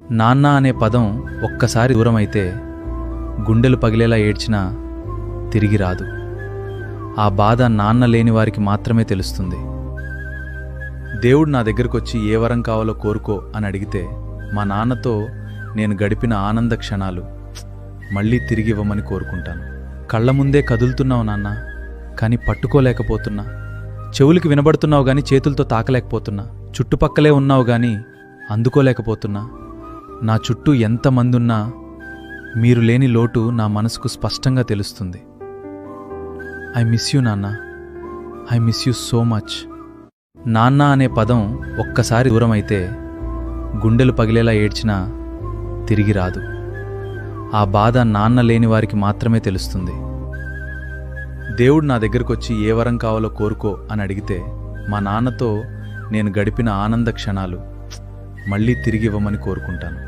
నాన్న అనే పదం ఒక్కసారి దూరమైతే గుండెలు పగిలేలా ఏడ్చినా తిరిగి రాదు. ఆ బాధ నాన్న లేని వారికి మాత్రమే తెలుస్తుంది. దేవుడు నా దగ్గరకొచ్చి ఏ వరం కావాలో కోరుకో అని అడిగితే మా నాన్నతో నేను గడిపిన ఆనంద క్షణాలు మళ్ళీ తిరిగి ఇవ్వమని కోరుకుంటాను. కళ్ల ముందే కదులుతున్నావు నాన్న, కానీ పట్టుకోలేకపోతున్నా. చెవులకి వినబడుతున్నావు గాని చేతులతో తాకలేకపోతున్నా. చుట్టుపక్కలే ఉన్నావు గాని అందుకోలేకపోతున్నా. నా చుట్టూ ఎంతమందున్నా మీరు లేని లోటు నా మనసుకు స్పష్టంగా తెలుస్తుంది. ఐ మిస్ యూ నాన్న, I miss you so much. నాన్న అనే పదం ఒక్కసారి దూరమైతే గుండెలు పగిలేలా ఏడ్చినా తిరిగి రాదు. ఆ బాధ నాన్న లేని వారికి మాత్రమే తెలుస్తుంది. దేవుడు నా దగ్గరకొచ్చి ఏ వరం కావాలో కోరుకో అని అడిగితే మా నాన్నతో నేను గడిపిన ఆనంద క్షణాలు మళ్ళీ తిరిగి ఇవ్వమని కోరుకుంటాను.